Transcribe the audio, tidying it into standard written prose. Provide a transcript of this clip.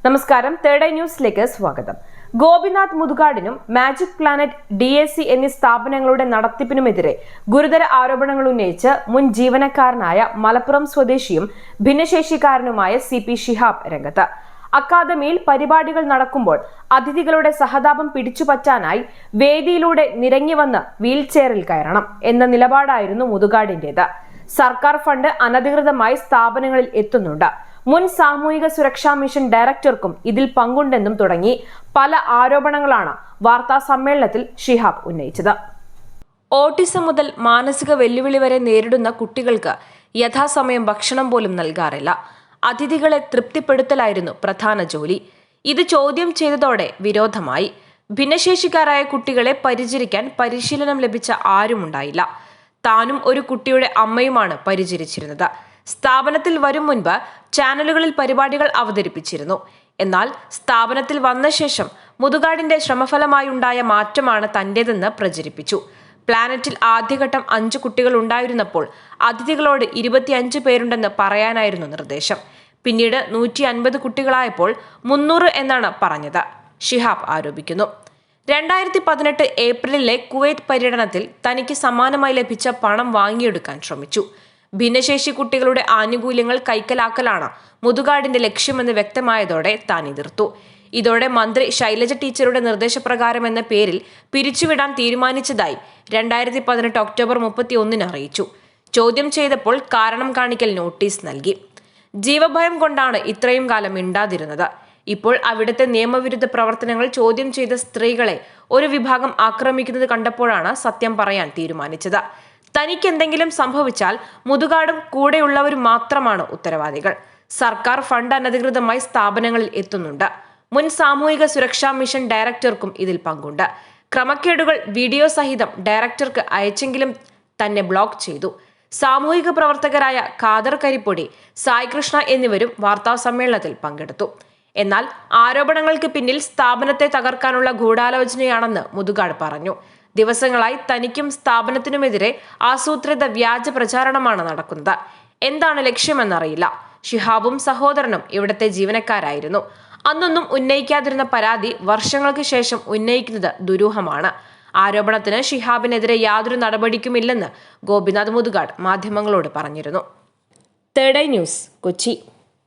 നമസ്കാരം, third eye ന്യൂസിലേക്ക് സ്വാഗതം. ഗോപിനാഥ് മുതുകാടിനും മാജിക് പ്ലാനറ്റ് DAC എന്നീ സ്ഥാപനങ്ങളുടെ നടത്തിപ്പിനുമെതിരെ ഗുരുതര ആരോപണങ്ങൾ ഉന്നയിച്ച് മുൻ ജീവനക്കാരനായ മലപ്പുറം സ്വദേശിയും ഭിന്നശേഷിക്കാരനുമായ CP ഷിഹാബ് രംഗത്ത്. അക്കാദമിയിൽ പരിപാടികൾ നടക്കുമ്പോൾ അതിഥികളുടെ സഹതാപം പിടിച്ചുപറ്റാനായി വേദിയിലൂടെ നിരങ്ങിവന്ന് വീൽചെയറിൽ കയറണം എന്ന നിലപാടായിരുന്നു മുതുകാടിന്റേത്. സർക്കാർ ഫണ്ട് അനധികൃതമായി സ്ഥാപനങ്ങളിൽ എത്തുന്നുണ്ട്, മുൻ സാമൂഹിക സുരക്ഷാ മിഷൻ ഡയറക്ടർക്കും ഇതിൽ പങ്കുണ്ടെന്നും തുടങ്ങി പല ആരോപണങ്ങളാണ് വാർത്താ സമ്മേളനത്തിൽ ഷിഹാബ് ഉന്നയിച്ചത്. ഓട്ടിസം മുതൽ മാനസിക വെല്ലുവിളി വരെ നേരിടുന്ന കുട്ടികൾക്ക് യഥാസമയം ഭക്ഷണം പോലും നൽകാറില്ല. അതിഥികളെ തൃപ്തിപ്പെടുത്തലായിരുന്നു പ്രധാന ജോലി. ഇത് ചോദ്യം ചെയ്തതോടെ വിരോധമായി. ഭിന്നശേഷിക്കാരായ കുട്ടികളെ പരിചരിക്കാൻ പരിശീലനം ലഭിച്ച ആരുമുണ്ടായില്ല. താനും ഒരു കുട്ടിയുടെ അമ്മയുമാണ് പരിചരിച്ചിരുന്നത്. സ്ഥാപനത്തിൽ വരും മുൻപ് ചാനലുകളിൽ പരിപാടികൾ അവതരിപ്പിച്ചിരുന്നു. എന്നാൽ സ്ഥാപനത്തിൽ വന്ന ശേഷം മുതുകാടിന്റെ ശ്രമഫലമായുണ്ടായ മാറ്റമാണ് തന്റേതെന്ന് പ്രചരിപ്പിച്ചു. പ്ലാനറ്റിൽ ആദ്യഘട്ടം 5 കുട്ടികൾ ഉണ്ടായിരുന്നപ്പോൾ അതിഥികളോട് 25 പേരുണ്ടെന്ന് പറയാനായിരുന്നു നിർദ്ദേശം. പിന്നീട് 150 കുട്ടികളായപ്പോൾ 300 എന്നാണ് പറഞ്ഞത്, ഷിഹാബ് ആരോപിക്കുന്നു. 2018 ഏപ്രിലിലെ കുവൈറ്റ് പര്യടനത്തിൽ തനിക്ക് സമാനമായി ലഭിച്ച പണം വാങ്ങിയെടുക്കാൻ ശ്രമിച്ചു. ഭിന്നശേഷി കുട്ടികളുടെ ആനുകൂല്യങ്ങൾ കൈക്കലാക്കലാണ് മുതുകാടിന്റെ ലക്ഷ്യമെന്ന് വ്യക്തമായതോടെ താൻ എതിർത്തു. ഇതോടെ മന്ത്രി ശൈലജ ടീച്ചറുടെ നിർദ്ദേശപ്രകാരം എന്ന പേരിൽ പിരിച്ചുവിടാൻ തീരുമാനിച്ചതായി 2018 ഒക്ടോബർ 31 അറിയിച്ചു. ചോദ്യം ചെയ്തപ്പോൾ കാരണം കാണിക്കൽ നോട്ടീസ് നൽകി. ജീവഭയം കൊണ്ടാണ് ഇത്രയും കാലം മിണ്ടാതിരുന്നത്. ഇപ്പോൾ അവിടുത്തെ നിയമവിരുദ്ധ പ്രവർത്തനങ്ങൾ ചോദ്യം ചെയ്ത സ്ത്രീകളെ ഒരു വിഭാഗം ആക്രമിക്കുന്നത് കണ്ടപ്പോഴാണ് സത്യം പറയാൻ തീരുമാനിച്ചത്. തനിക്ക് എന്തെങ്കിലും സംഭവിച്ചാൽ മുതുകാടും കൂടെയുള്ളവരും മാത്രമാണ് ഉത്തരവാദികൾ. സർക്കാർ ഫണ്ട് അനധികൃതമായി സ്ഥാപനങ്ങളിൽ എത്തുന്നുണ്ട്. മുൻ സാമൂഹിക സുരക്ഷാ മിഷൻ ഡയറക്ടർക്കും ഇതിൽ പങ്കുണ്ട്. ക്രമക്കേടുകൾ വീഡിയോ സഹിതം ഡയറക്ടർക്ക് അയച്ചെങ്കിലും തന്നെ ബ്ലോക്ക് ചെയ്തു. സാമൂഹിക പ്രവർത്തകരായ ഖാദർ കരിപ്പൊടി, സായി കൃഷ്ണ എന്നിവരും വാർത്താ സമ്മേളനത്തിൽ പങ്കെടുത്തു. എന്നാൽ ആരോപണങ്ങൾക്ക് പിന്നിൽ സ്ഥാപനത്തെ തകർക്കാനുള്ള ഗൂഢാലോചനയാണെന്ന് മുതുകാട് പറഞ്ഞു. ദിവസങ്ങളായി തനിക്കും സ്ഥാപനത്തിനുമെതിരെ ആസൂത്രിത വ്യാജ പ്രചാരണമാണ് നടക്കുന്നത്. എന്താണ് ലക്ഷ്യമെന്നറിയില്ല. ഷിഹാബും സഹോദരനും ഇവിടത്തെ ജീവനക്കാരായിരുന്നു. അന്നൊന്നും ഉന്നയിക്കാതിരുന്ന പരാതി വർഷങ്ങൾക്ക് ശേഷം ഉന്നയിക്കുന്നത് ദുരൂഹമാണ്. ആരോപണത്തിന് ഷിഹാബിനെതിരെ യാതൊരു നടപടിക്കുമില്ലെന്ന് ഗോപിനാഥ് മുതുകാട് മാധ്യമങ്ങളോട് പറഞ്ഞിരുന്നു. Third eye news, Kochi.